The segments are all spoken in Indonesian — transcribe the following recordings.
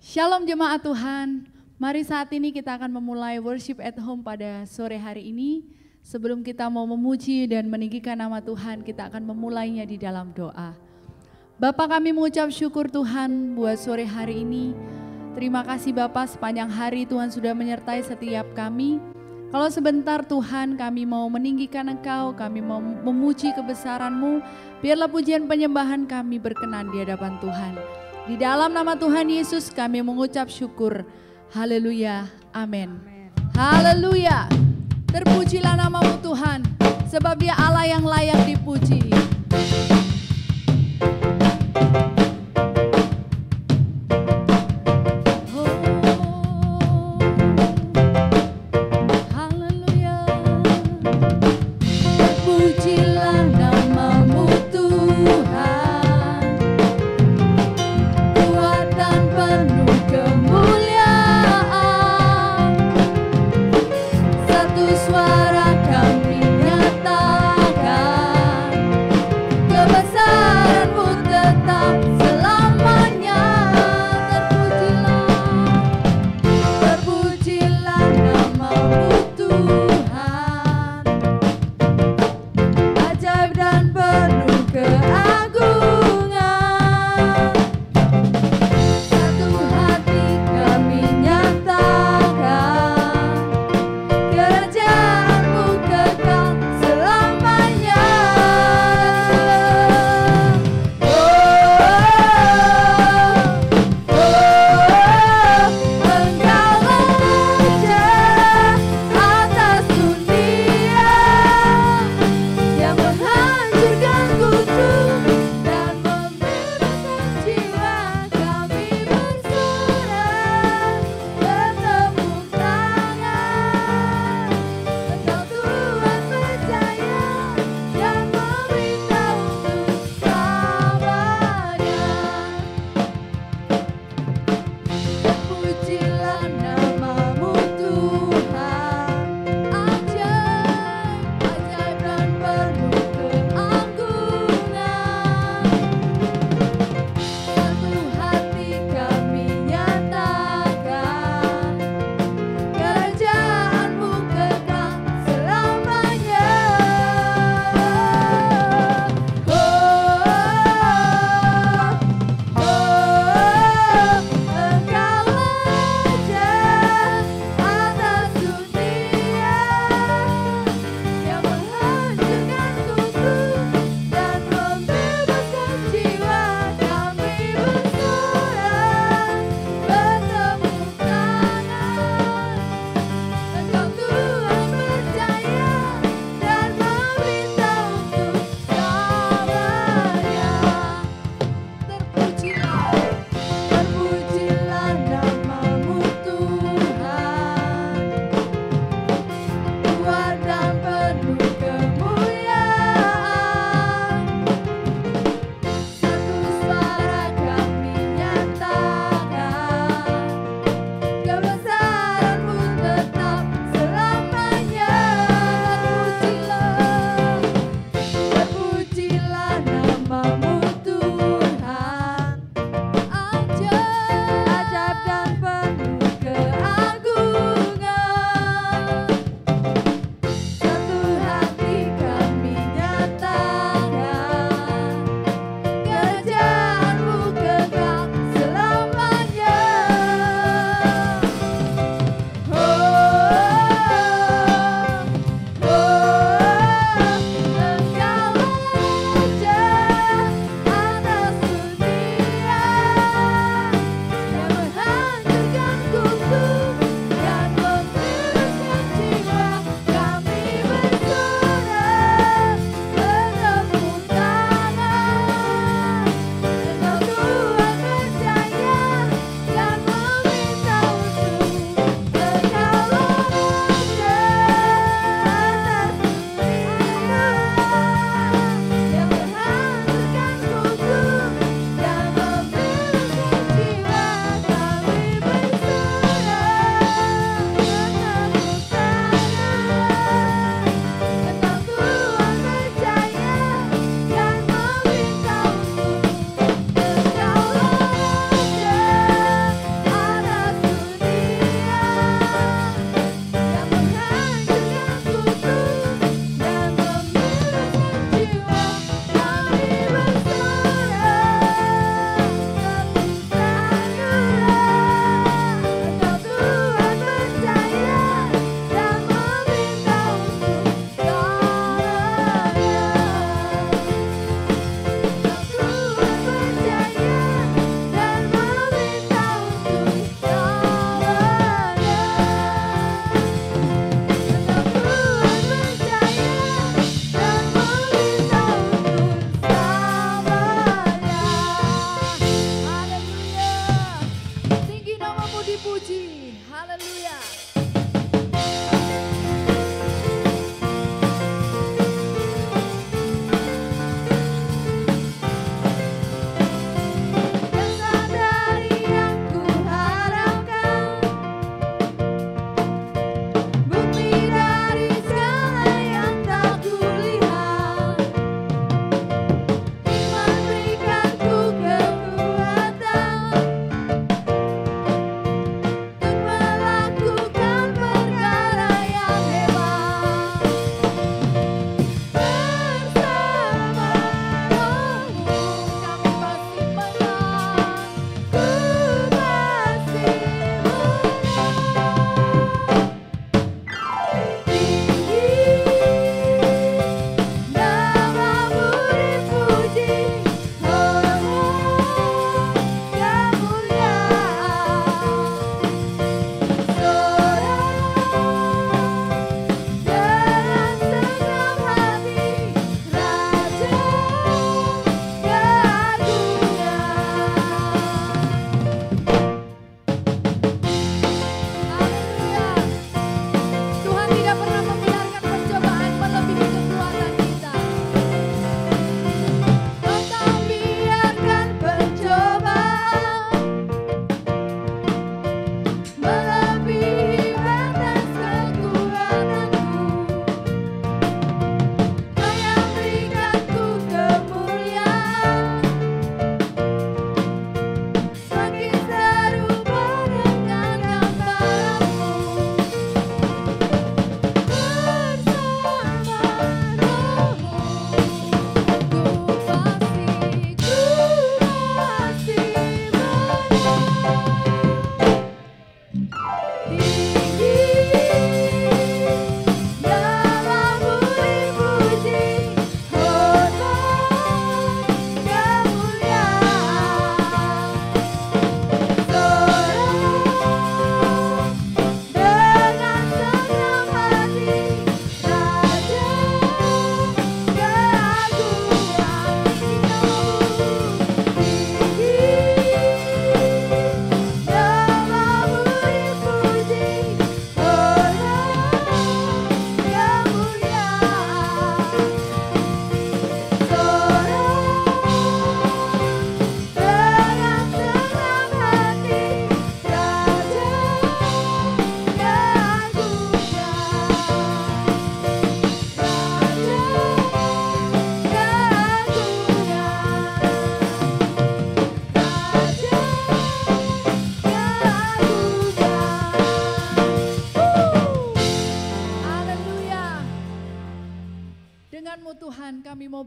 Shalom jemaat Tuhan, mari saat ini kita akan memulai worship at home pada sore hari ini. Sebelum kita mau memuji dan meninggikan nama Tuhan, kita akan memulainya di dalam doa. Bapa, kami mengucap syukur Tuhan buat sore hari ini. Terima kasih Bapa, sepanjang hari Tuhan sudah menyertai setiap kami. Kalau sebentar Tuhan kami mau meninggikan Engkau, kami mau memuji kebesaran-Mu, biarlah pujian penyembahan kami berkenan di hadapan Tuhan. Di dalam nama Tuhan Yesus kami mengucap syukur. Haleluya, amin. Haleluya, terpujilah nama-Mu Tuhan, sebab Dia Allah yang layak dipuji. Suara kami nyatakan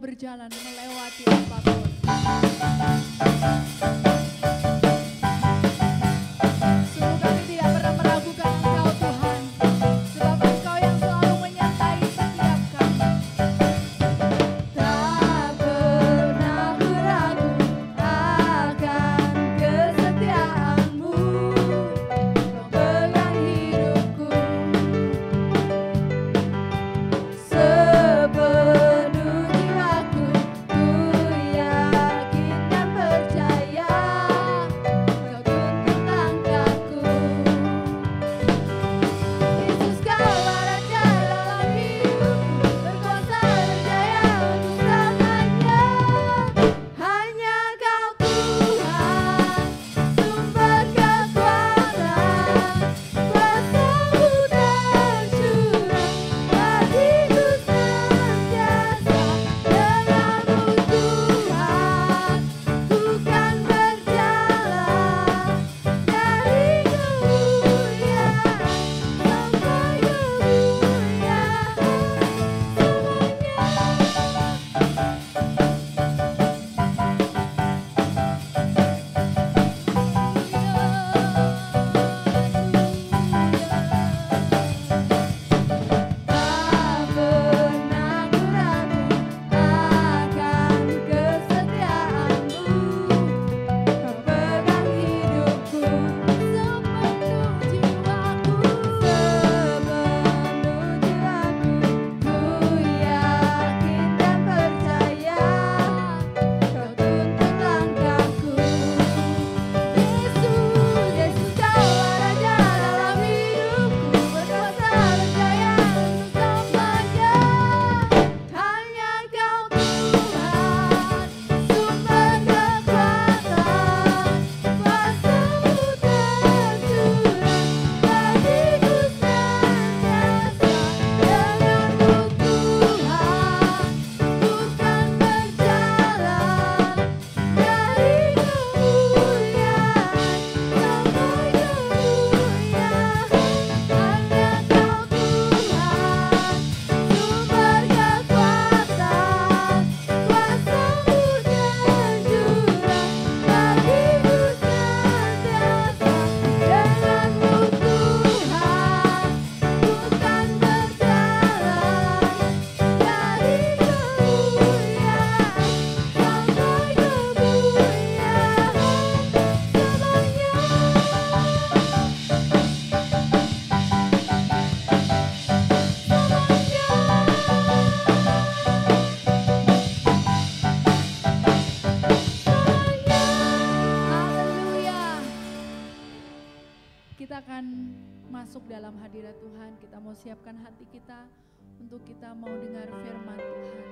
berjalan melewati apapun. Sungguh kami tidak pernah meragukan Engkau Tuhan, sebab Engkau yang selalu menyertai setiap kami. Tak pernah ku ragu akan kesetiaan-Mu, Kau pegang hidupku. Sepenuh jiwaku ku yakin dan percaya, Kau tuntun langkahku. Yesus, Kaulah Raja dalam hidupku, berkuasa berjaya untuk selamanya. Hanya Kau Tuhan, sumber kekuatan, kuasa-Mu tercurah, hatiku senantiasa denganmu Tuhan, ku kan berjalan dari kemuliaan sampai kemuliaan Tak pernah ku ragu akan kesetiaan-Mu, Kau pegang hidupku. Sepenuh jiwaku ku yakin dan percaya, Kau tuntun langkahku. Yesus, Yesus, Kaulah Raja dalam hidupku, berkuasa berjaya untuk selamanya. Hanya Kau Tuhan, sumber kekuatan, kuasa-Mu tercurah, hatiku senantiasa denganmu Tuhan, ku kan berjalan dari kemuliaan sampai kemuliaan. Hanya Kau Tuhan, sumber kekuatan, kuasa-Mu tercurah, hatiku senantiasa denganmu Tuhan, ku kan berjalan dari kemuliaan sampai kemuliaan Haleluya. Kita akan masuk dalam hadirat Tuhan. Kita mau siapkan hati kita untuk kita mau dengar firman Tuhan.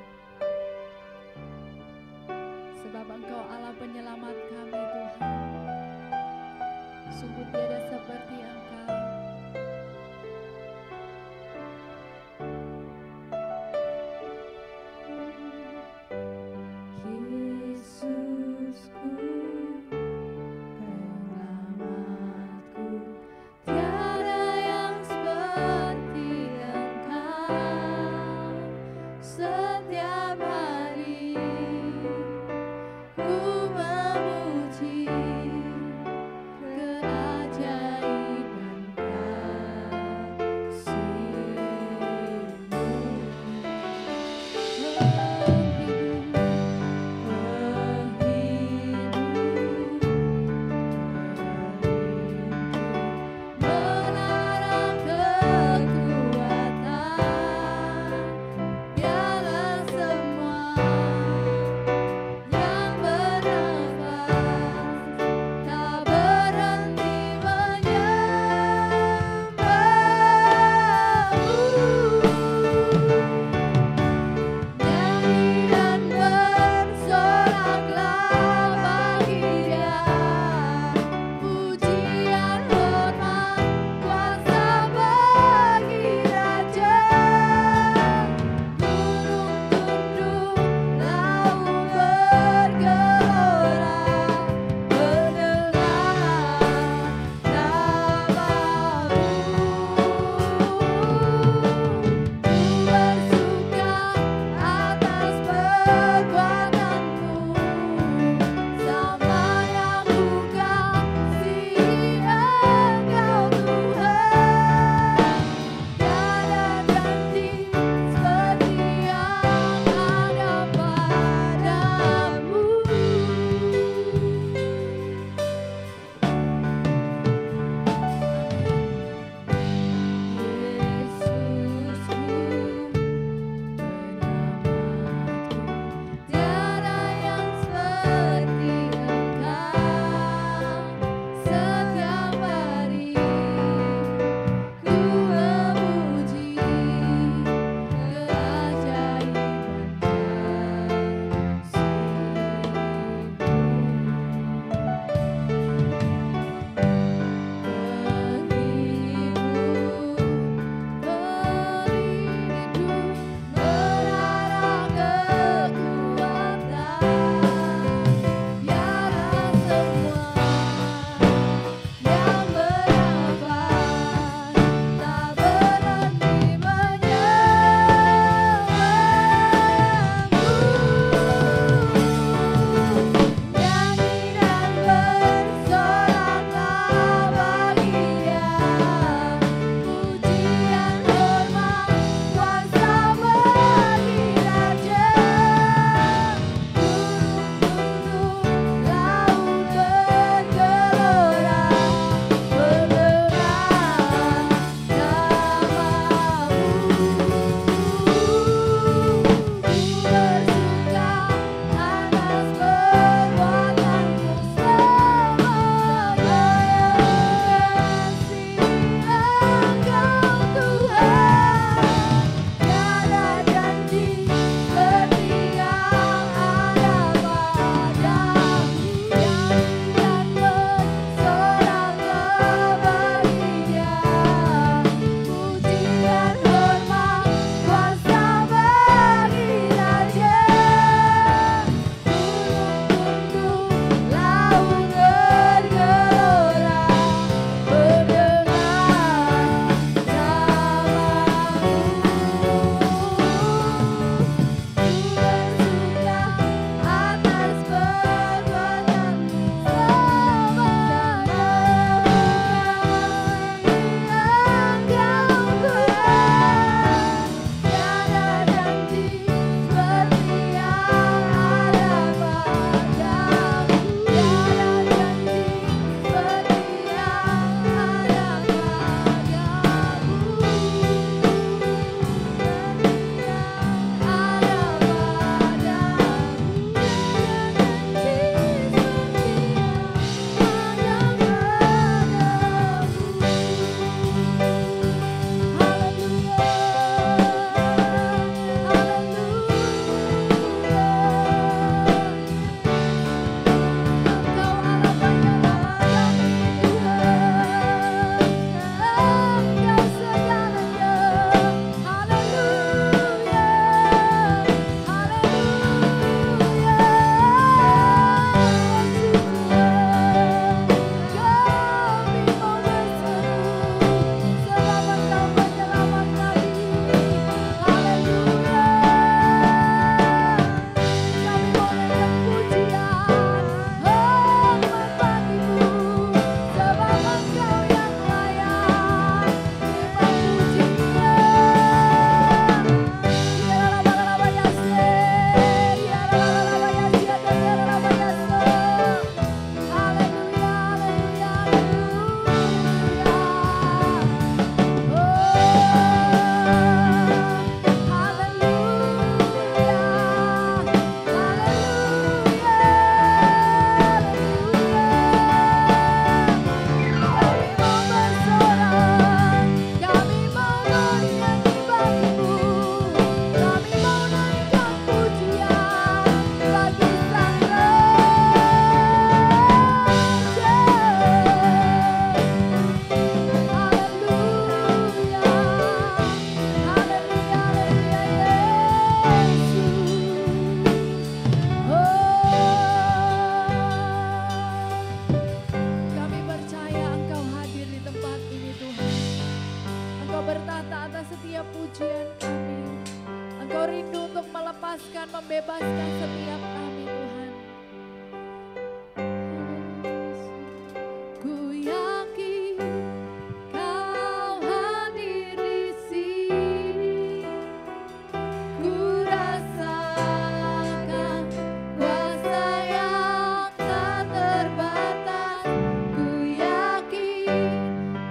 Sebab Engkau Allah penyelamat kami Tuhan. Sungguh tiada seperti Engkau. Yesusku, penyelamatku, tiada yang seperti Engkau. Setiap hari ku memuji keajaiban bebaskan setiap kami Tuhan. Ku yakin Kau hadir di sini. Ku rasakan kuasa yang tak terbatas. Ku yakin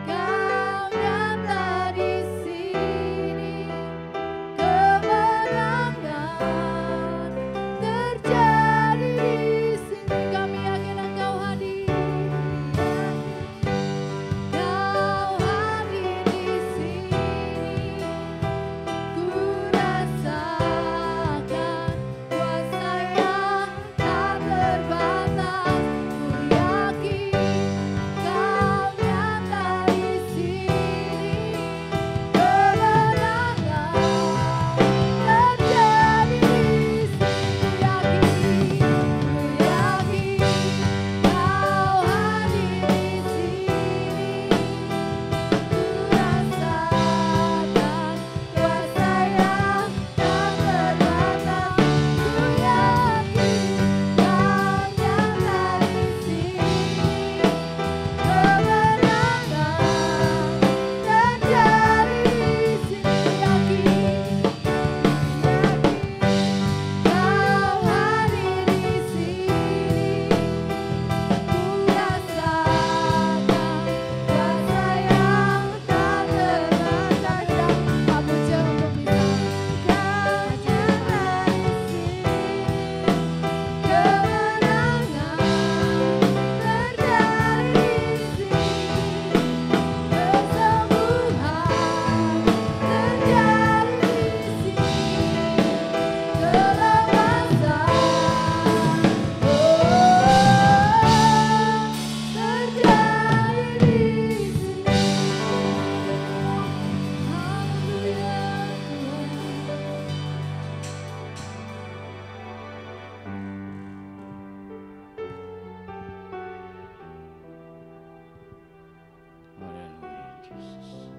Kau nyata di sini. Kemenangan terjadi di sini. Kami yakin Engkau hadir. Kau hadir di sini. Ku rasakan kuasa yang tak terbatas. Ku yakin Kau nyata di sini. Kemenangan terjadi di sini. Ku yakin Kau hadir di sini. Ku rasakan kuasa yang tak terbatas. Ku yakin Kau nyata di sini. Kemenangan terjadi di sini. Kau hadir di sini. Ku rasakan kuasa yang tak terbatas. Yang puja untuk bisa Kau nyata di sini. Kemenangan terjadi di sini. Kesembuhan terjadi di sini. Kelepasan terjadi di sini. Haleluya Haleluya, Yesus.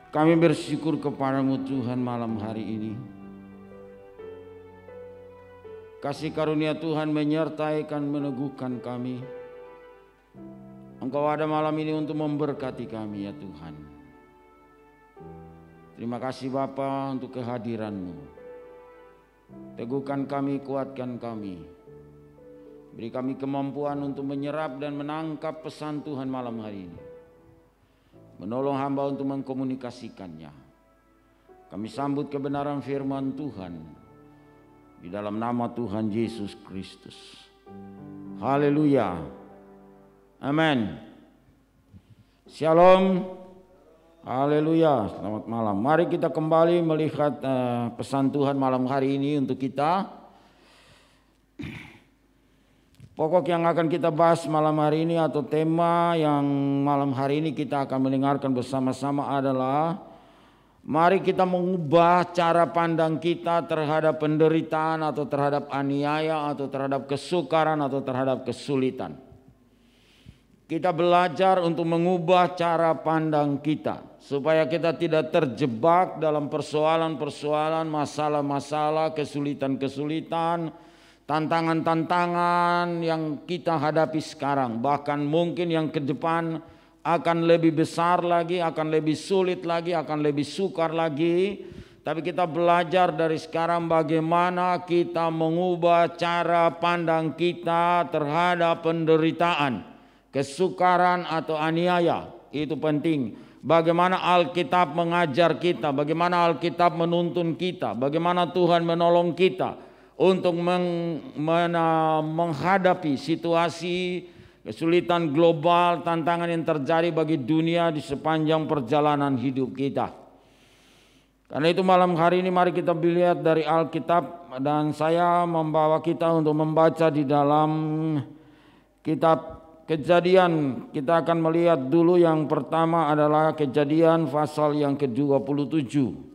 Kami bersyukur kepadamu Tuhan malam hari ini. Kasih karunia Tuhan menyertai dan meneguhkan kami. Engkau ada malam ini untuk memberkati kami ya Tuhan. Terima kasih Bapa untuk kehadiran-Mu. Teguhkan kami, kuatkan kami. Beri kami kemampuan untuk menyerap dan menangkap pesan Tuhan malam hari ini. Menolong hamba untuk mengkomunikasikannya. Kami sambut kebenaran firman Tuhan di dalam nama Tuhan Yesus Kristus. Haleluya. Amin. Shalom. Haleluya. Selamat malam. Mari kita kembali melihat pesan Tuhan malam hari ini untuk kita. Pokok yang akan kita bahas malam hari ini atau tema yang malam hari ini kita akan mendengarkan bersama-sama adalah mari kita mengubah cara pandang kita terhadap penderitaan atau terhadap aniaya atau terhadap kesukaran atau terhadap kesulitan. Kita belajar untuk mengubah cara pandang kita supaya kita tidak terjebak dalam persoalan-persoalan, masalah-masalah, kesulitan-kesulitan, tantangan-tantangan yang kita hadapi sekarang, bahkan mungkin yang ke depan akan lebih besar lagi, akan lebih sulit lagi, akan lebih sukar lagi. Tapi kita belajar dari sekarang bagaimana kita mengubah cara pandang kita terhadap penderitaan, kesukaran atau aniaya. Itu penting. Bagaimana Alkitab mengajar kita, bagaimana Alkitab menuntun kita, bagaimana Tuhan menolong kita untuk menghadapi situasi kesulitan global, tantangan yang terjadi bagi dunia di sepanjang perjalanan hidup kita. Karena itu malam hari ini mari kita lihat dari Alkitab, dan saya membawa kita untuk membaca di dalam kitab Kejadian. Kita akan melihat dulu yang pertama adalah Kejadian pasal yang ke-27.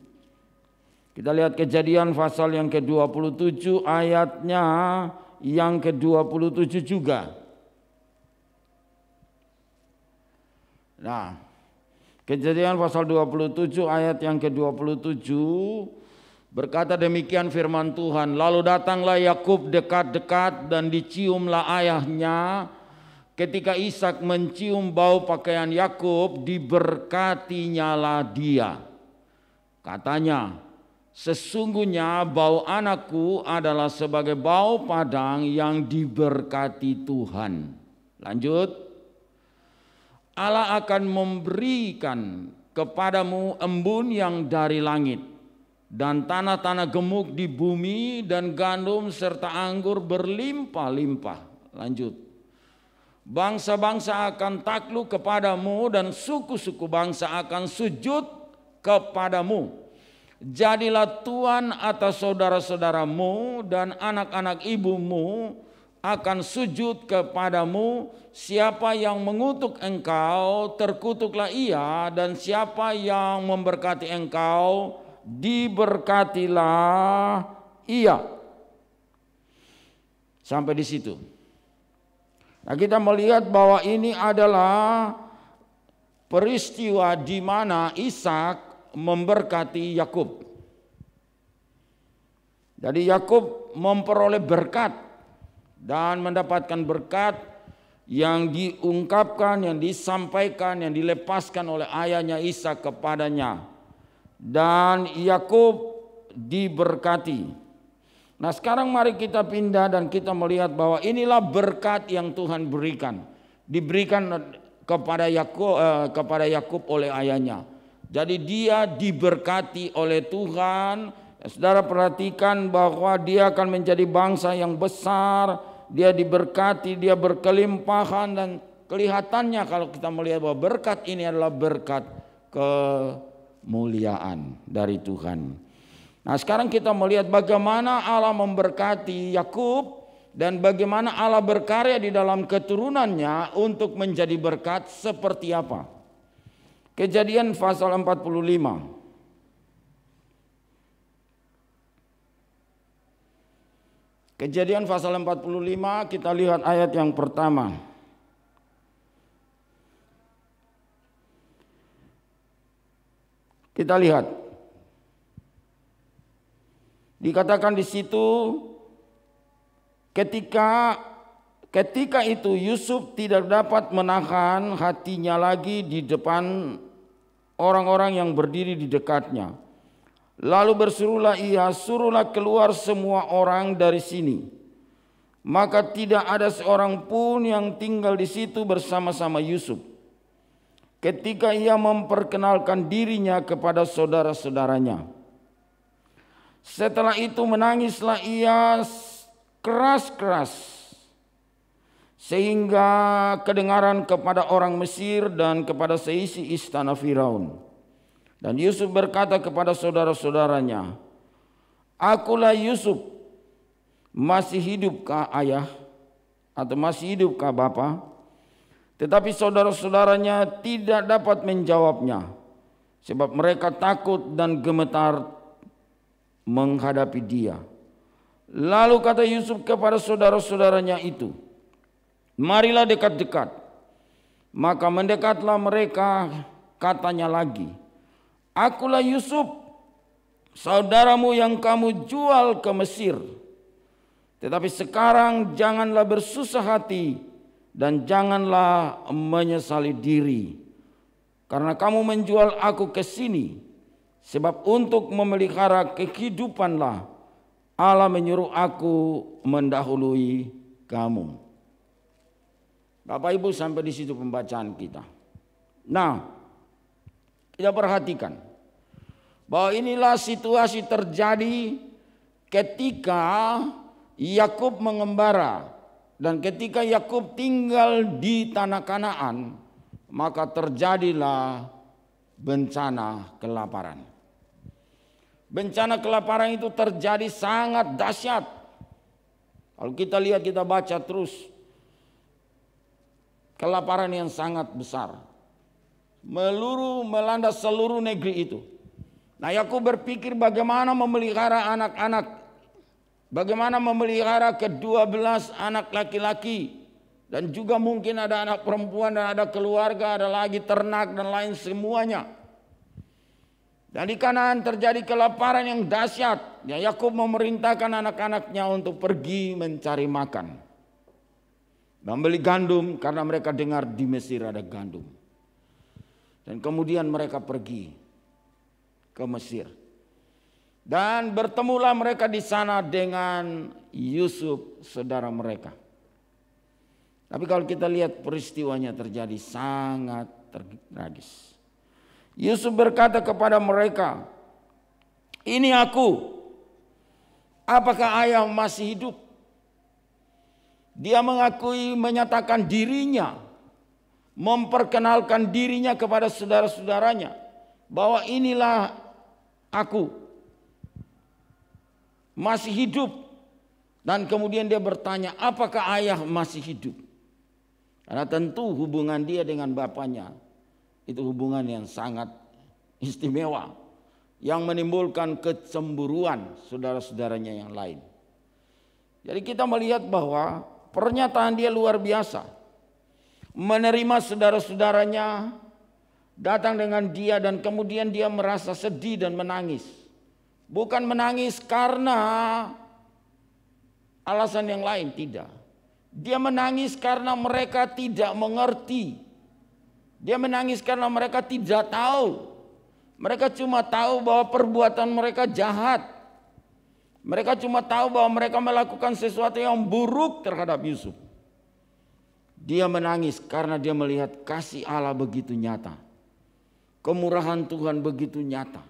Kita lihat Kejadian pasal yang ke-27 ayatnya yang ke-27 juga. Nah, Kejadian pasal 27 ayat yang ke-27 berkata demikian firman Tuhan, lalu datanglah Yakub dekat-dekat dan diciumlah ayahnya. Ketika Ishak mencium bau pakaian Yakub, diberkatinyalah dia. Katanya, sesungguhnya bau anakku adalah sebagai bau padang yang diberkati Tuhan. Lanjut. Allah akan memberikan kepadamu embun yang dari langit dan tanah-tanah gemuk di bumi dan gandum serta anggur berlimpah-limpah. Lanjut. Bangsa-bangsa akan takluk kepadamu dan suku-suku bangsa akan sujud kepadamu. Jadilah tuan atas saudara-saudaramu dan anak-anak ibumu akan sujud kepadamu. Siapa yang mengutuk engkau, terkutuklah ia, dan siapa yang memberkati engkau, diberkatilah ia. Sampai di situ. Nah, kita melihat bahwa ini adalah peristiwa di mana Ishak memberkati Yakub. Jadi Yakub memperoleh berkat dan mendapatkan berkat yang diungkapkan, yang disampaikan, yang dilepaskan oleh ayahnya Ishak kepadanya. Dan Yakub diberkati. Nah, sekarang mari kita pindah dan kita melihat bahwa inilah berkat yang Tuhan berikan. Diberikan kepada Yakub oleh ayahnya. Jadi dia diberkati oleh Tuhan. Saudara perhatikan bahwa dia akan menjadi bangsa yang besar. Dia diberkati, dia berkelimpahan, dan kelihatannya kalau kita melihat bahwa berkat ini adalah berkat kemuliaan dari Tuhan. Nah, sekarang kita melihat bagaimana Allah memberkati Yakub dan bagaimana Allah berkarya di dalam keturunannya untuk menjadi berkat seperti apa. Kejadian pasal 45. Kejadian pasal 45 kita lihat ayat yang pertama. Kita lihat. Dikatakan di situ ketika itu Yusuf tidak dapat menahan hatinya lagi di depan orang-orang yang berdiri di dekatnya. Lalu berserulah ia, suruhlah keluar semua orang dari sini. Maka tidak ada seorang pun yang tinggal di situ bersama-sama Yusuf. Ketika ia memperkenalkan dirinya kepada saudara-saudaranya. Setelah itu menangislah ia keras-keras sehingga kedengaran kepada orang Mesir dan kepada seisi istana Firaun. Dan Yusuf berkata kepada saudara-saudaranya, "Akulah Yusuf, masih hidupkah ayah? Atau masih hidupkah bapa?" Tetapi saudara-saudaranya tidak dapat menjawabnya, sebab mereka takut dan gemetar menghadapi dia. Lalu kata Yusuf kepada saudara-saudaranya itu, "Marilah dekat-dekat." Maka mendekatlah mereka, katanya lagi, "Akulah Yusuf, saudaramu yang kamu jual ke Mesir. Tetapi sekarang janganlah bersusah hati dan janganlah menyesali diri, karena kamu menjual aku ke sini. Sebab untuk memelihara kehidupanlah Allah menyuruh aku mendahului kamu." Bapak Ibu, sampai di situ pembacaan kita. Nah, kita perhatikan bahwa inilah situasi terjadi ketika Yakub mengembara dan ketika Yakub tinggal di tanah Kanaan, maka terjadilah bencana kelaparan. Bencana kelaparan itu terjadi sangat dahsyat. Kalau kita lihat, kita baca terus, kelaparan yang sangat besar melanda seluruh negeri itu. Nah, Yakub berpikir bagaimana memelihara anak-anak, bagaimana memelihara ke-12 anak laki-laki Dan juga mungkin ada anak perempuan dan ada keluarga, ada lagi ternak dan lain semuanya. Dan di Kanaan terjadi kelaparan yang dahsyat. Ya, Yakub memerintahkan anak-anaknya untuk pergi mencari makan. Membeli gandum karena mereka dengar di Mesir ada gandum. Dan kemudian mereka pergi ke Mesir. Dan bertemulah mereka di sana dengan Yusuf, saudara mereka. Tapi kalau kita lihat peristiwanya terjadi sangat tragis. Yusuf berkata kepada mereka, "Ini aku. Apakah ayah masih hidup?" Dia mengakui, menyatakan dirinya, memperkenalkan dirinya kepada saudara-saudaranya bahwa inilah aku, masih hidup. Dan kemudian dia bertanya, apakah ayah masih hidup? Karena tentu hubungan dia dengan bapaknya itu hubungan yang sangat istimewa, yang menimbulkan kecemburuan saudara-saudaranya yang lain. Jadi kita melihat bahwa pernyataan dia luar biasa. Menerima saudara-saudaranya datang dengan dia, dan kemudian dia merasa sedih dan menangis. Bukan menangis karena alasan yang lain, tidak. Dia menangis karena mereka tidak mengerti. Dia menangis karena mereka tidak tahu. Mereka cuma tahu bahwa perbuatan mereka jahat. Mereka cuma tahu bahwa mereka melakukan sesuatu yang buruk terhadap Yusuf. Dia menangis karena dia melihat kasih Allah begitu nyata. Kemurahan Tuhan begitu nyata.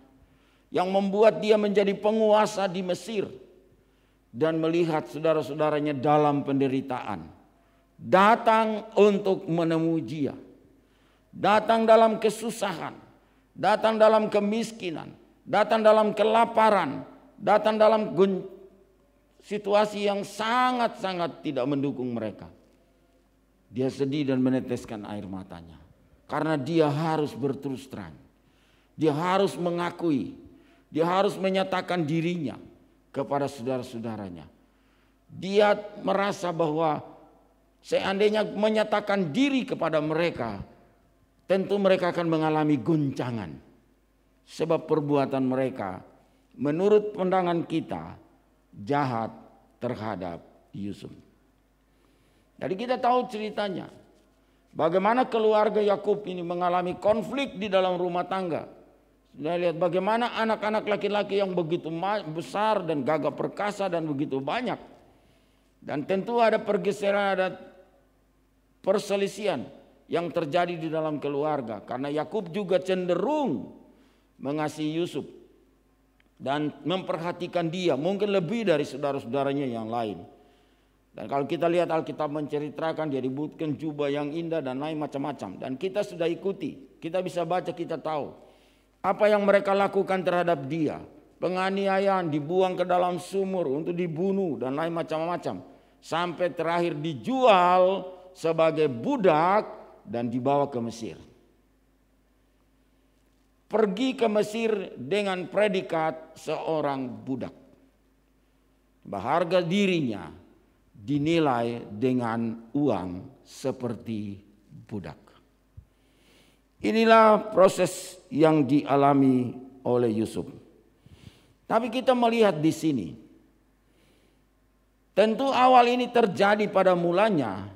Yang membuat dia menjadi penguasa di Mesir. Dan melihat saudara-saudaranya dalam penderitaan. Datang untuk menemui dia. Datang dalam kesusahan. Datang dalam kemiskinan. Datang dalam kelaparan. Datang dalam situasi yang sangat-sangat tidak mendukung mereka. Dia sedih dan meneteskan air matanya. Karena dia harus berterus terang. Dia harus mengakui. Dia harus menyatakan dirinya kepada saudara-saudaranya. Dia merasa bahwa seandainya menyatakan diri kepada mereka, tentu mereka akan mengalami guncangan. Sebab perbuatan mereka menurut pandangan kita jahat terhadap Yusuf. Jadi kita tahu ceritanya. Bagaimana keluarga Yakub ini mengalami konflik di dalam rumah tangga. Sudah lihat bagaimana anak-anak laki-laki yang begitu besar dan gagah perkasa dan begitu banyak. Dan tentu ada pergeseran, ada perselisihan yang terjadi di dalam keluarga. Karena Yakub juga cenderung mengasihi Yusuf dan memperhatikan dia mungkin lebih dari saudara-saudaranya yang lain. Dan kalau kita lihat Alkitab menceritakan dia diberikan jubah yang indah dan lain macam-macam. Dan kita sudah ikuti, kita bisa baca, kita tahu apa yang mereka lakukan terhadap dia. Penganiayaan, dibuang ke dalam sumur untuk dibunuh dan lain macam-macam. Sampai terakhir dijual sebagai budak dan dibawa ke Mesir. Pergi ke Mesir dengan predikat seorang budak. Harga dirinya dinilai dengan uang seperti budak. Inilah proses yang dialami oleh Yusuf. Tapi kita melihat di sini, tentu awal ini terjadi pada mulanya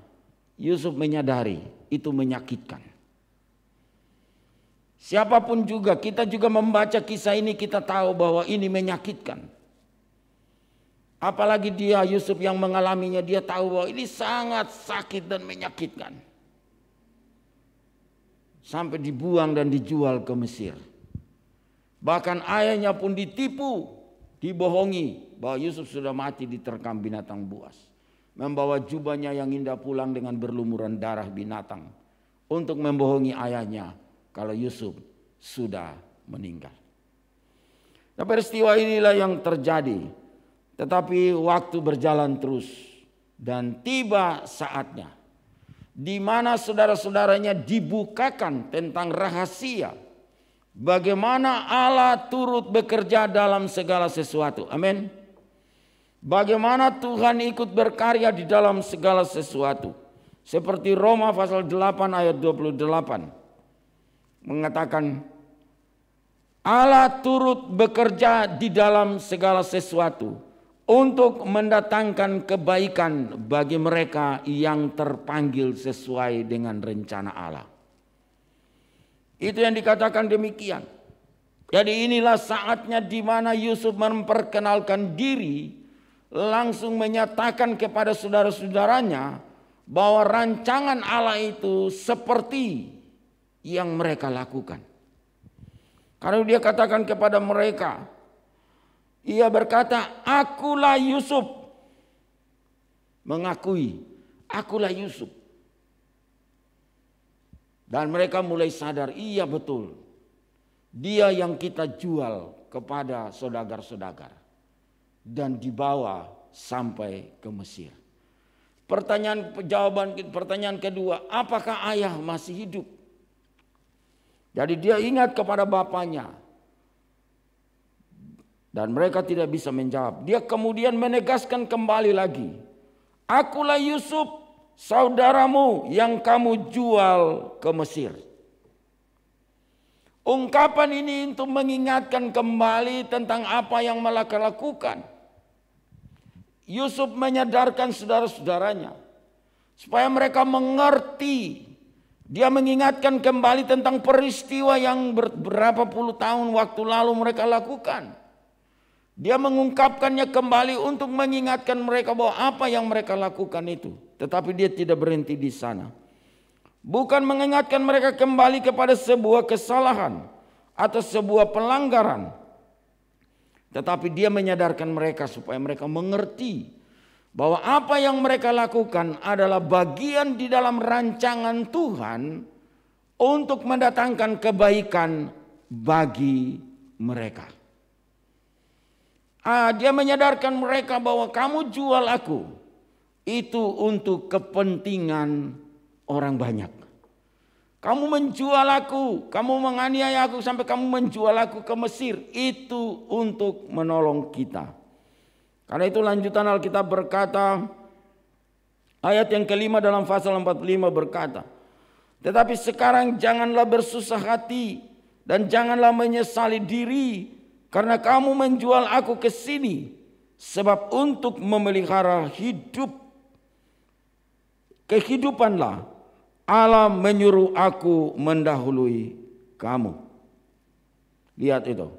Yusuf menyadari itu menyakitkan. Siapapun juga, kita juga membaca kisah ini, kita tahu bahwa ini menyakitkan. Apalagi dia, Yusuf yang mengalaminya, dia tahu bahwa ini sangat sakit dan menyakitkan. Sampai dibuang dan dijual ke Mesir. Bahkan ayahnya pun ditipu, dibohongi bahwa Yusuf sudah mati diterkam binatang buas. Membawa jubahnya yang indah pulang dengan berlumuran darah binatang. Untuk membohongi ayahnya kalau Yusuf sudah meninggal. Nah, peristiwa inilah yang terjadi. Tetapi waktu berjalan terus. Dan tiba saatnya di mana saudara-saudaranya dibukakan tentang rahasia bagaimana Allah turut bekerja dalam segala sesuatu. Amin. Bagaimana Tuhan ikut berkarya di dalam segala sesuatu. Seperti Roma pasal 8 ayat 28 mengatakan, Allah turut bekerja di dalam segala sesuatu untuk mendatangkan kebaikan bagi mereka yang terpanggil sesuai dengan rencana Allah. Itu yang dikatakan demikian. Jadi inilah saatnya di mana Yusuf memperkenalkan diri, langsung menyatakan kepada saudara-saudaranya bahwa rancangan Allah itu seperti yang mereka lakukan. Karena dia katakan kepada mereka, ia berkata, akulah Yusuf. Mengakui, akulah Yusuf. Dan mereka mulai sadar, iya betul. Dia yang kita jual kepada saudagar-saudagar. Dan dibawa sampai ke Mesir. Pertanyaan kedua, apakah ayah masih hidup? Jadi dia ingat kepada bapaknya. Dan mereka tidak bisa menjawab. Dia kemudian menegaskan kembali lagi. Akulah Yusuf, saudaramu yang kamu jual ke Mesir. Ungkapan ini untuk mengingatkan kembali tentang apa yang mereka lakukan. Yusuf menyadarkan saudara-saudaranya. Supaya mereka mengerti. Dia mengingatkan kembali tentang peristiwa yang berapa puluh tahun waktu lalu mereka lakukan. Dia mengungkapkannya kembali untuk mengingatkan mereka bahwa apa yang mereka lakukan itu. Tetapi dia tidak berhenti di sana. Bukan mengingatkan mereka kembali kepada sebuah kesalahan atau sebuah pelanggaran. Tetapi dia menyadarkan mereka supaya mereka mengerti bahwa apa yang mereka lakukan adalah bagian di dalam rancangan Tuhan untuk mendatangkan kebaikan bagi mereka. Dia menyadarkan mereka bahwa kamu jual aku itu untuk kepentingan orang banyak. Kamu menjual aku, kamu menganiaya aku sampai kamu menjual aku ke Mesir, itu untuk menolong kita. Karena itu lanjutan Alkitab berkata, ayat yang kelima dalam pasal 45 berkata, tetapi sekarang janganlah bersusah hati dan janganlah menyesali diri karena kamu menjual aku ke sini, sebab untuk memelihara kehidupanlah Allah menyuruh aku mendahului kamu. Lihat itu.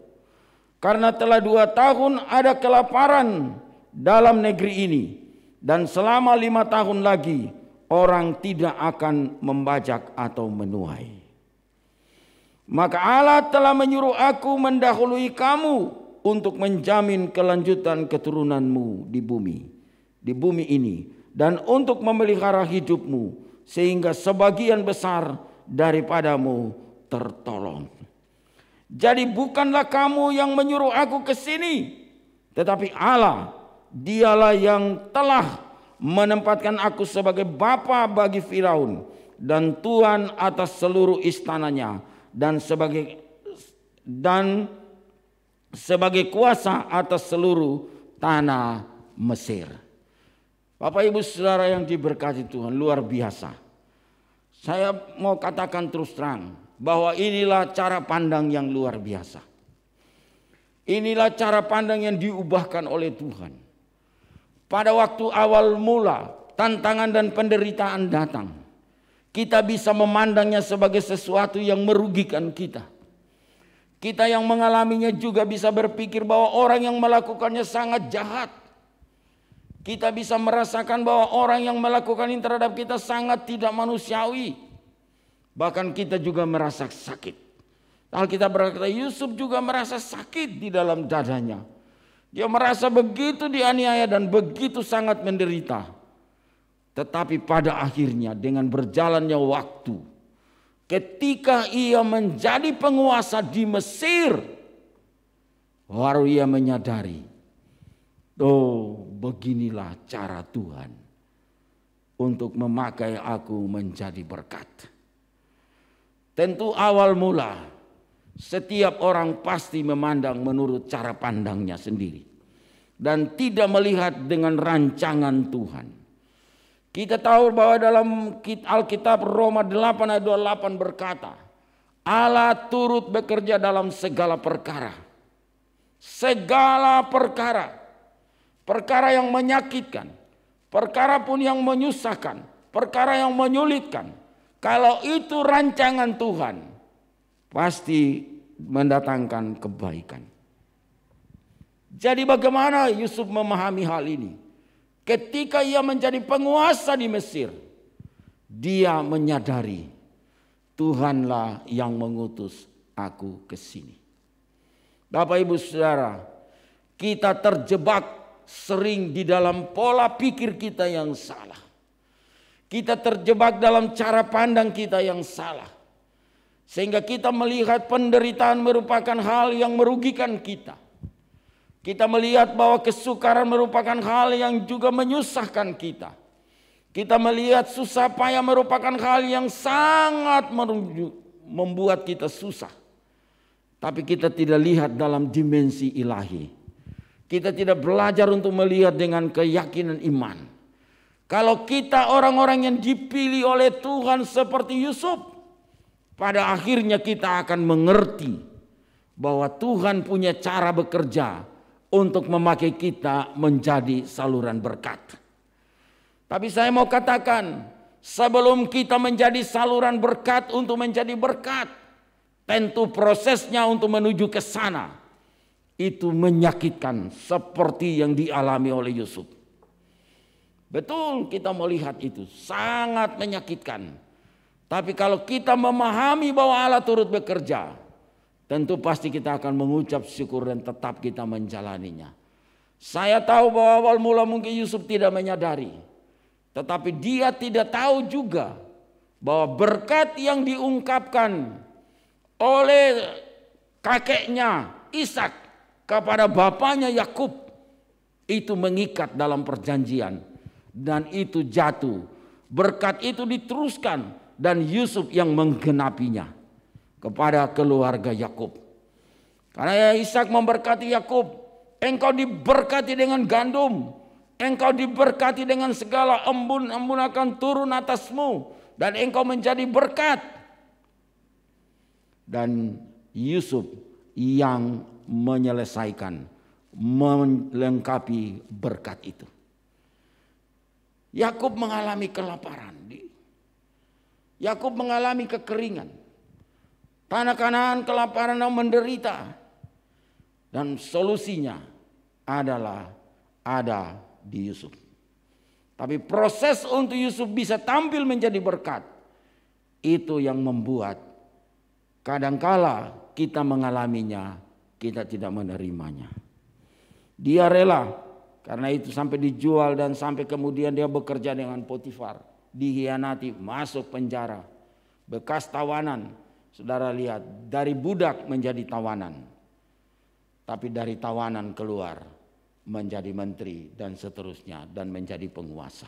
Karena telah 2 tahun ada kelaparan dalam negeri ini. Dan selama 5 tahun lagi orang tidak akan membajak atau menuai. Maka Allah telah menyuruh aku mendahului kamu untuk menjamin kelanjutan keturunanmu di bumi ini. Dan untuk memelihara hidupmu sehingga sebagian besar daripadamu tertolong. Jadi bukanlah kamu yang menyuruh aku ke sini, tetapi Allah, dialah yang telah menempatkan aku sebagai bapa bagi Firaun dan tuan atas seluruh istananya dan sebagai kuasa atas seluruh tanah Mesir. Bapak Ibu Saudara yang diberkati Tuhan, luar biasa. Saya mau katakan terus terang bahwa inilah cara pandang yang luar biasa. Inilah cara pandang yang diubahkan oleh Tuhan. Pada waktu awal mula tantangan dan penderitaan datang, kita bisa memandangnya sebagai sesuatu yang merugikan kita. Kita yang mengalaminya juga bisa berpikir bahwa orang yang melakukannya sangat jahat. Kita bisa merasakan bahwa orang yang melakukan ini terhadap kita sangat tidak manusiawi. Bahkan kita juga merasa sakit. Alkitab berkata Yusuf juga merasa sakit di dalam dadanya. Dia merasa begitu dianiaya dan begitu sangat menderita. Tetapi pada akhirnya dengan berjalannya waktu, ketika ia menjadi penguasa di Mesir, baru ia menyadari, oh beginilah cara Tuhan untuk memakai aku menjadi berkat. Tentu awal mula setiap orang pasti memandang menurut cara pandangnya sendiri dan tidak melihat dengan rancangan Tuhan. Kita tahu bahwa dalam Alkitab Roma 8 ayat 28 berkata, Allah turut bekerja dalam segala perkara. Segala perkara. Perkara yang menyakitkan. Perkara pun yang menyusahkan. Perkara yang menyulitkan. Kalau itu rancangan Tuhan, pasti mendatangkan kebaikan. Jadi bagaimana Yusuf memahami hal ini? Ketika ia menjadi penguasa di Mesir, dia menyadari Tuhanlah yang mengutus aku ke sini. Bapak Ibu Saudara, kita terjebak sering di dalam pola pikir kita yang salah. Kita terjebak dalam cara pandang kita yang salah. Sehingga kita melihat penderitaan merupakan hal yang merugikan kita. Kita melihat bahwa kesukaran merupakan hal yang juga menyusahkan kita. Kita melihat susah payah merupakan hal yang sangat membuat kita susah. Tapi kita tidak lihat dalam dimensi ilahi. Kita tidak belajar untuk melihat dengan keyakinan iman. Kalau kita orang-orang yang dipilih oleh Tuhan seperti Yusuf, pada akhirnya kita akan mengerti bahwa Tuhan punya cara bekerja untuk memakai kita menjadi saluran berkat. Tapi saya mau katakan, sebelum kita menjadi saluran berkat untuk menjadi berkat, tentu prosesnya untuk menuju ke sana itu menyakitkan seperti yang dialami oleh Yusuf. Betul, kita melihat itu sangat menyakitkan. Tapi kalau kita memahami bahwa Allah turut bekerja, tentu pasti kita akan mengucap syukur dan tetap kita menjalaninya. Saya tahu bahwa awal mula mungkin Yusuf tidak menyadari. Tetapi dia tidak tahu juga bahwa berkat yang diungkapkan oleh kakeknya Ishak kepada bapaknya Yakub itu mengikat dalam perjanjian. Dan itu jatuh. Berkat itu diteruskan dan Yusuf yang menggenapinya kepada keluarga Yakub. Karena Ishak memberkati Yakub, engkau diberkati dengan gandum, engkau diberkati dengan segala embun-embun akan turun atasmu dan engkau menjadi berkat. Dan Yusuf yang menyelesaikan, melengkapi berkat itu. Yakub mengalami kelaparan, Yakub mengalami kekeringan. Tanah Kanaan kelaparan dan menderita. Dan solusinya adalah ada di Yusuf. Tapi proses untuk Yusuf bisa tampil menjadi berkat, itu yang membuat kadangkala kita mengalaminya, kita tidak menerimanya. Dia rela, karena itu sampai dijual dan sampai kemudian dia bekerja dengan Potifar. Dikhianati, masuk penjara, bekas tawanan. Saudara lihat, dari budak menjadi tawanan. Tapi dari tawanan keluar menjadi menteri dan seterusnya dan menjadi penguasa.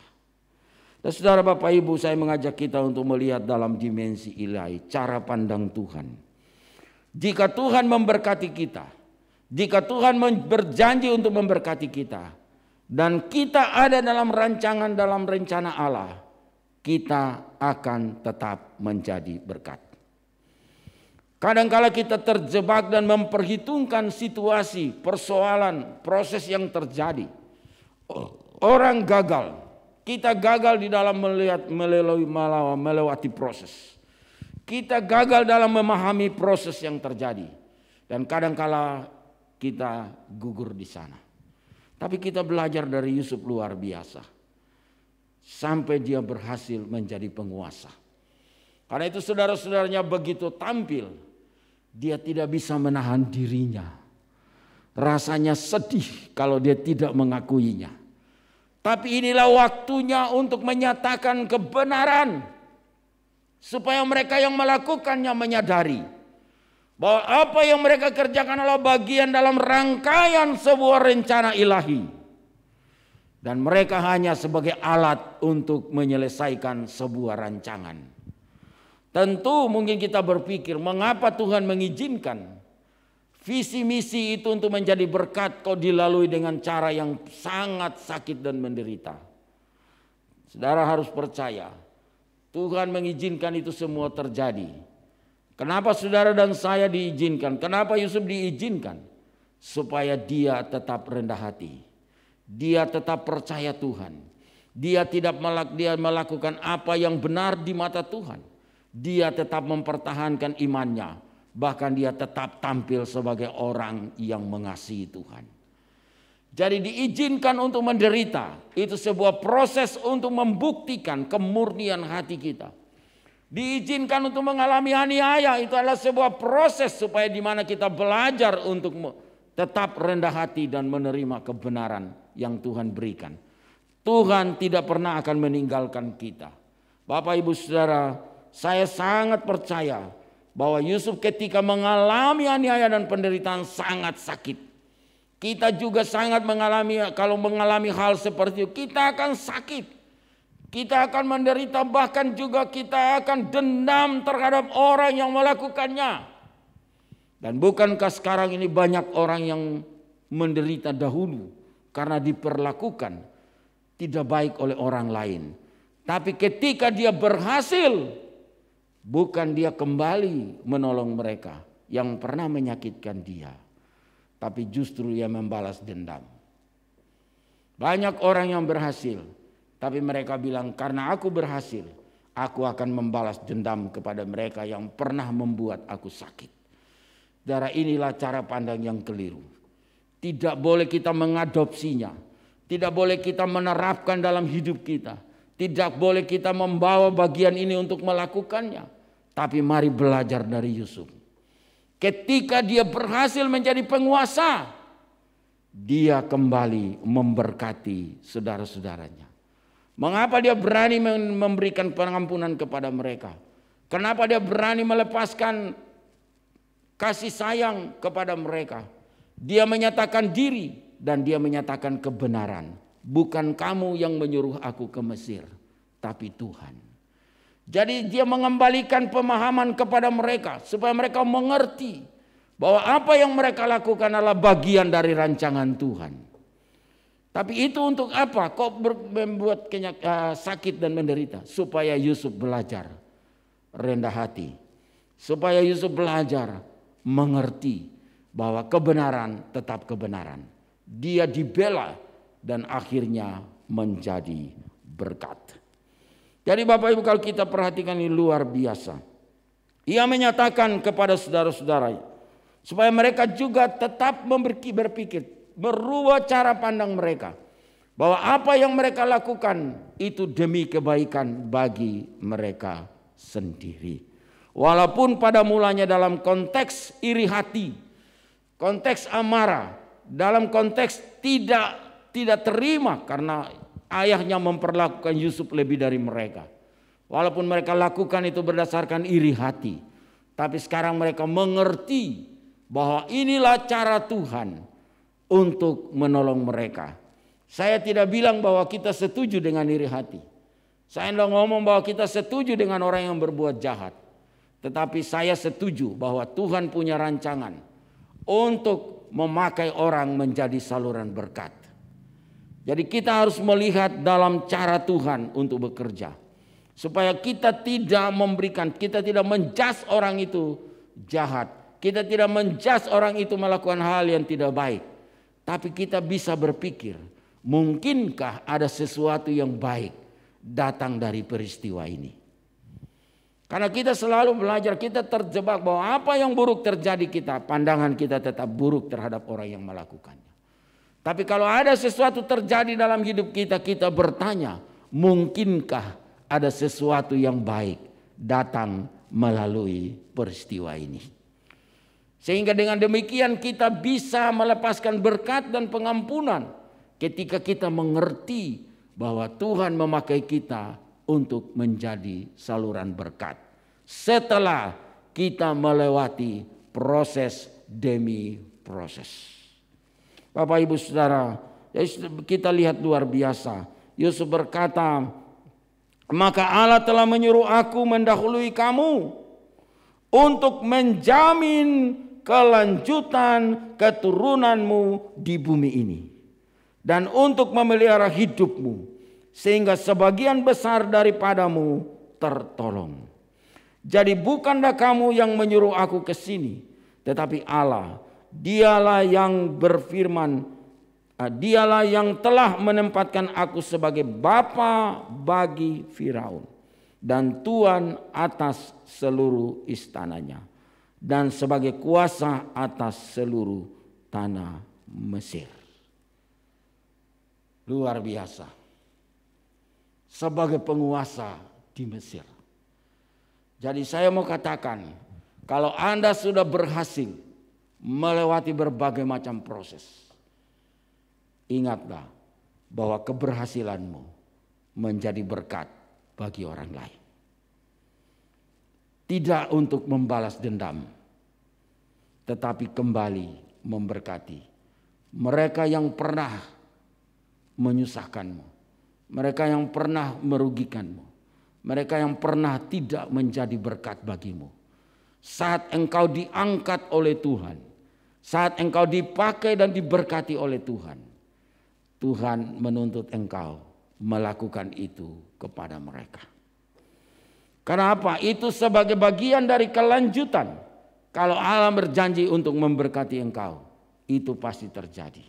Dan saudara Bapak Ibu, saya mengajak kita untuk melihat dalam dimensi ilahi, cara pandang Tuhan. Jika Tuhan memberkati kita, jika Tuhan berjanji untuk memberkati kita, dan kita ada dalam rancangan, dalam rencana Allah, kita akan tetap menjadi berkat. Kadangkala kita terjebak dan memperhitungkan situasi, persoalan, proses yang terjadi. Orang gagal, kita gagal di dalam melewati proses. Kita gagal dalam memahami proses yang terjadi. Dan kadangkala kita gugur di sana. Tapi kita belajar dari Yusuf luar biasa. Sampai dia berhasil menjadi penguasa. Karena itu saudara-saudaranya begitu tampil, dia tidak bisa menahan dirinya. Rasanya sedih kalau dia tidak mengakuinya. Tapi inilah waktunya untuk menyatakan kebenaran. Supaya mereka yang melakukannya menyadari bahwa apa yang mereka kerjakan adalah bagian dalam rangkaian sebuah rencana ilahi. Dan mereka hanya sebagai alat untuk menyelesaikan sebuah rancangan. Tentu mungkin kita berpikir, mengapa Tuhan mengizinkan visi misi itu untuk menjadi berkat kok dilalui dengan cara yang sangat sakit dan menderita. Saudara harus percaya, Tuhan mengizinkan itu semua terjadi. Kenapa saudara dan saya diizinkan? Kenapa Yusuf diizinkan? Supaya dia tetap rendah hati. Dia tetap percaya Tuhan. Dia tidak melakukan apa yang benar di mata Tuhan. Dia tetap mempertahankan imannya. Bahkan dia tetap tampil sebagai orang yang mengasihi Tuhan. Jadi diizinkan untuk menderita. Itu sebuah proses untuk membuktikan kemurnian hati kita. Diizinkan untuk mengalami aniaya. Itu adalah sebuah proses supaya di mana kita belajar untuk tetap rendah hati dan menerima kebenaran yang Tuhan berikan. Tuhan tidak pernah akan meninggalkan kita. Bapak Ibu Saudara, saya sangat percaya bahwa Yusuf ketika mengalami aniaya dan penderitaan sangat sakit. Kita juga sangat mengalami, kalau mengalami hal seperti itu, kita akan sakit. Kita akan menderita, bahkan juga kita akan dendam terhadap orang yang melakukannya. Dan bukankah sekarang ini banyak orang yang menderita dahulu karena diperlakukan tidak baik oleh orang lain. Tapi ketika dia berhasil, bukan dia kembali menolong mereka yang pernah menyakitkan dia. Tapi justru ia membalas dendam. Banyak orang yang berhasil, tapi mereka bilang karena aku berhasil, aku akan membalas dendam kepada mereka yang pernah membuat aku sakit. Saudara, inilah cara pandang yang keliru. Tidak boleh kita mengadopsinya. Tidak boleh kita menerapkan dalam hidup kita. Tidak boleh kita membawa bagian ini untuk melakukannya. Tapi mari belajar dari Yusuf. Ketika dia berhasil menjadi penguasa, dia kembali memberkati saudara-saudaranya. Mengapa dia berani memberikan pengampunan kepada mereka? Kenapa dia berani melepaskan kasih sayang kepada mereka? Dia menyatakan diri dan dia menyatakan kebenaran. Bukan kamu yang menyuruh aku ke Mesir, tapi Tuhan. Jadi dia mengembalikan pemahaman kepada mereka supaya mereka mengerti bahwa apa yang mereka lakukan adalah bagian dari rancangan Tuhan. Tapi itu untuk apa? Kok membuat sakit dan menderita? Supaya Yusuf belajar rendah hati. Supaya Yusuf belajar mengerti bahwa kebenaran tetap kebenaran. Dia dibela dan akhirnya menjadi berkat. Jadi Bapak Ibu, kalau kita perhatikan ini luar biasa. Ia menyatakan kepada saudara-saudara supaya mereka juga tetap berpikir, merubah cara pandang mereka. Bahwa apa yang mereka lakukan itu demi kebaikan bagi mereka sendiri. Walaupun pada mulanya dalam konteks iri hati, konteks amarah, dalam konteks tidak terima karena ayahnya memperlakukan Yusuf lebih dari mereka. Walaupun mereka lakukan itu berdasarkan iri hati. Tapi sekarang mereka mengerti bahwa inilah cara Tuhan untuk menolong mereka. Saya tidak bilang bahwa kita setuju dengan iri hati. Saya tidak ngomong bahwa kita setuju dengan orang yang berbuat jahat. Tetapi saya setuju bahwa Tuhan punya rancangan untuk memakai orang menjadi saluran berkat. Jadi kita harus melihat dalam cara Tuhan untuk bekerja. Supaya kita tidak menjudge orang itu jahat. Kita tidak menjudge orang itu melakukan hal yang tidak baik. Tapi kita bisa berpikir, mungkinkah ada sesuatu yang baik datang dari peristiwa ini? Karena kita selalu belajar, kita terjebak bahwa apa yang buruk terjadi pandangan kita tetap buruk terhadap orang yang melakukannya. Tapi kalau ada sesuatu terjadi dalam hidup kita, kita bertanya, mungkinkah ada sesuatu yang baik datang melalui peristiwa ini? Sehingga dengan demikian kita bisa melepaskan berkat dan pengampunan ketika kita mengerti bahwa Tuhan memakai kita untuk menjadi saluran berkat. Setelah kita melewati proses demi proses. Bapak Ibu Saudara, kita lihat luar biasa. Yusuf berkata, maka Allah telah menyuruh aku mendahului kamu untuk menjamin kelanjutan keturunanmu di bumi ini. Dan untuk memelihara hidupmu sehingga sebagian besar daripadamu tertolong. Jadi bukanlah kamu yang menyuruh aku ke sini, tetapi Allah. Dialah yang berfirman, dialah yang telah menempatkan aku sebagai bapa bagi Firaun dan tuan atas seluruh istananya dan sebagai kuasa atas seluruh tanah Mesir. Luar biasa. Sebagai penguasa di Mesir. Jadi saya mau katakan, kalau Anda sudah berhasil melewati berbagai macam proses, ingatlah bahwa keberhasilanmu menjadi berkat bagi orang lain. Tidak untuk membalas dendam, tetapi kembali memberkati mereka yang pernah menyusahkanmu, mereka yang pernah merugikanmu, mereka yang pernah tidak menjadi berkat bagimu. Saat engkau diangkat oleh Tuhan, saat engkau dipakai dan diberkati oleh Tuhan, Tuhan menuntut engkau melakukan itu kepada mereka. Karena apa? Itu sebagai bagian dari kelanjutan. Kalau Allah berjanji untuk memberkati engkau, itu pasti terjadi.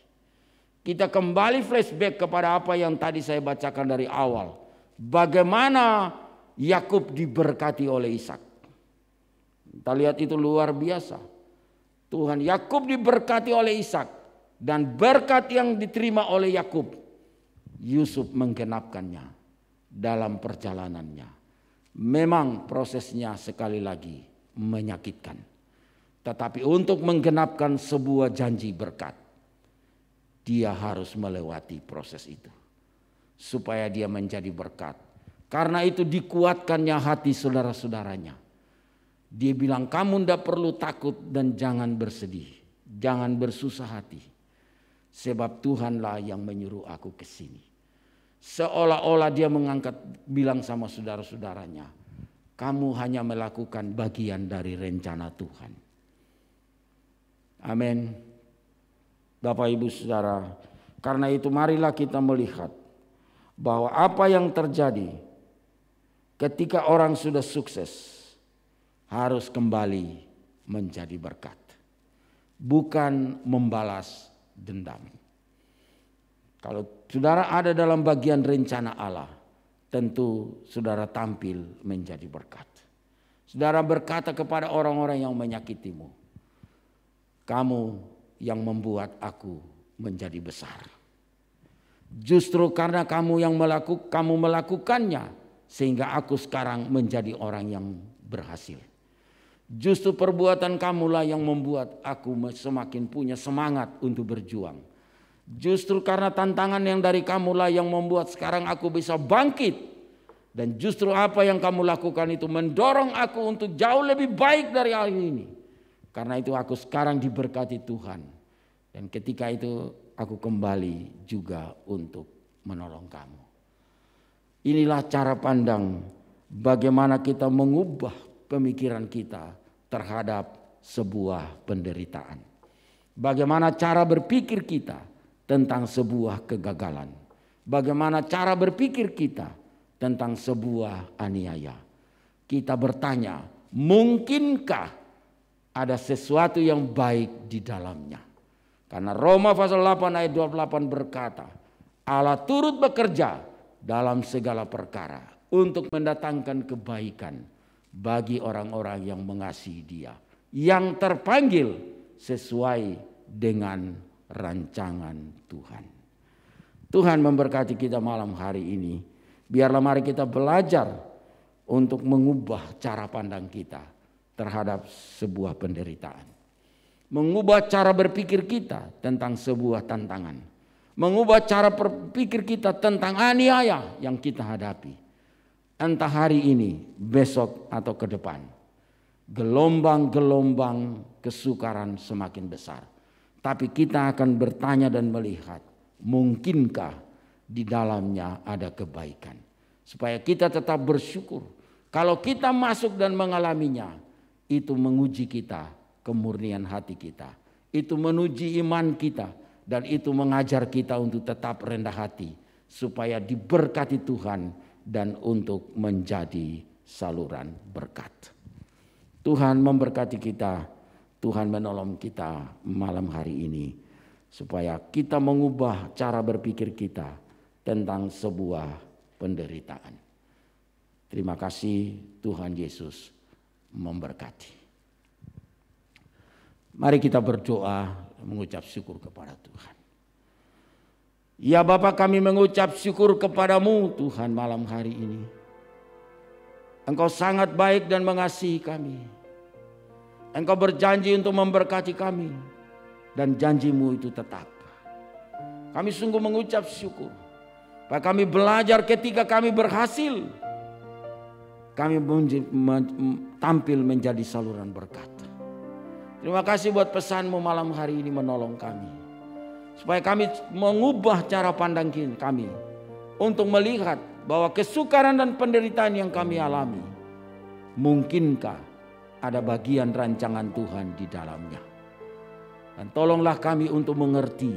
Kita kembali flashback kepada apa yang tadi saya bacakan dari awal. Bagaimana Yakub diberkati oleh Ishak. Kita lihat itu luar biasa. Tuhan, Yakub diberkati oleh Ishak, dan berkat yang diterima oleh Yakub, Yusuf menggenapkannya dalam perjalanannya. Memang prosesnya sekali lagi menyakitkan, tetapi untuk menggenapkan sebuah janji berkat, dia harus melewati proses itu supaya dia menjadi berkat. Karena itu dikuatkannya hati saudara-saudaranya. Dia bilang, kamu tidak perlu takut dan jangan bersedih, jangan bersusah hati, sebab Tuhanlah yang menyuruh aku ke sini. Seolah-olah dia mengangkat, bilang sama saudara-saudaranya, kamu hanya melakukan bagian dari rencana Tuhan. Amin. Bapak Ibu Saudara, karena itu marilah kita melihat bahwa apa yang terjadi ketika orang sudah sukses harus kembali menjadi berkat, bukan membalas dendam. Kalau saudara ada dalam bagian rencana Allah, tentu saudara tampil menjadi berkat. Saudara berkata kepada orang-orang yang menyakitimu, kamu yang membuat aku menjadi besar. Justru karena kamu yang melakukannya, sehingga aku sekarang menjadi orang yang berhasil. Justru perbuatan kamulah yang membuat aku semakin punya semangat untuk berjuang. Justru karena tantangan yang dari kamulah yang membuat sekarang aku bisa bangkit. Dan justru apa yang kamu lakukan itu mendorong aku untuk jauh lebih baik dari hari ini. Karena itu aku sekarang diberkati Tuhan. Dan ketika itu aku kembali juga untuk menolong kamu. Inilah cara pandang bagaimana kita mengubah pemikiran kita terhadap sebuah penderitaan. Bagaimana cara berpikir kita tentang sebuah kegagalan. Bagaimana cara berpikir kita tentang sebuah aniaya. Kita bertanya, mungkinkah ada sesuatu yang baik di dalamnya? Karena Roma pasal 8 ayat 28 berkata, Allah turut bekerja dalam segala perkara untuk mendatangkan kebaikan bagi orang-orang yang mengasihi Dia, yang terpanggil sesuai dengan rancangan Tuhan. Tuhan memberkati kita malam hari ini. Biarlah mari kita belajar untuk mengubah cara pandang kita terhadap sebuah penderitaan. Mengubah cara berpikir kita tentang sebuah tantangan. Mengubah cara berpikir kita tentang aniaya yang kita hadapi. Entah hari ini, besok atau ke depan. Gelombang-gelombang kesukaran semakin besar. Tapi kita akan bertanya dan melihat, mungkinkah di dalamnya ada kebaikan. Supaya kita tetap bersyukur. Kalau kita masuk dan mengalaminya, itu menguji kita, kemurnian hati kita. Itu menuji iman kita. Dan itu mengajar kita untuk tetap rendah hati. supaya diberkati Tuhan dan untuk menjadi saluran berkat. Tuhan memberkati kita, Tuhan menolong kita malam hari ini supaya kita mengubah cara berpikir kita tentang sebuah penderitaan. Terima kasih, Tuhan Yesus memberkati. Mari kita berdoa mengucap syukur kepada Tuhan. Ya Bapa, kami mengucap syukur kepadamu Tuhan malam hari ini. Engkau sangat baik dan mengasihi kami. Engkau berjanji untuk memberkati kami. Dan janjimu itu tetap. Kami sungguh mengucap syukur. Bahwa kami belajar ketika kami berhasil. Kami tampil menjadi saluran berkat. Terima kasih buat pesanmu malam hari ini menolong kami. Supaya kami mengubah cara pandang kami. Untuk melihat bahwa kesukaran dan penderitaan yang kami alami. Mungkinkah ada bagian rancangan Tuhan di dalamnya. Dan tolonglah kami untuk mengerti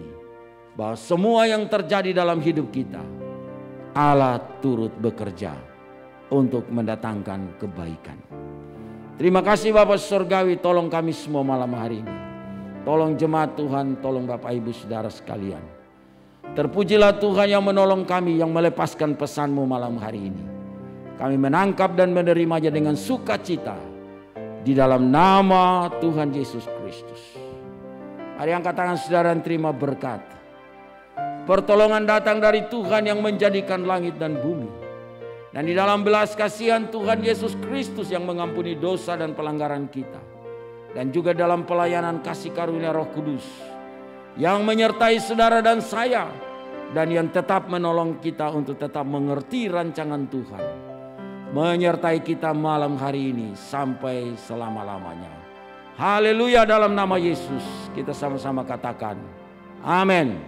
bahwa semua yang terjadi dalam hidup kita, Allah turut bekerja untuk mendatangkan kebaikan. Terima kasih Bapak Surgawi, tolong kami semua malam hari ini. Tolong jemaat Tuhan, tolong Bapak Ibu Saudara sekalian. Terpujilah Tuhan yang menolong kami, yang melepaskan pesan-Mu malam hari ini. Kami menangkap dan menerimanya dengan sukacita di dalam nama Tuhan Yesus Kristus. Mari angkat tangan saudara dan terima berkat. Pertolongan datang dari Tuhan yang menjadikan langit dan bumi. Dan di dalam belas kasihan Tuhan Yesus Kristus yang mengampuni dosa dan pelanggaran kita. Dan juga dalam pelayanan kasih karunia Roh Kudus. Yang menyertai saudara dan saya. Dan yang tetap menolong kita untuk tetap mengerti rancangan Tuhan. Menyertai kita malam hari ini sampai selama-lamanya. Haleluya, dalam nama Yesus kita sama-sama katakan amin.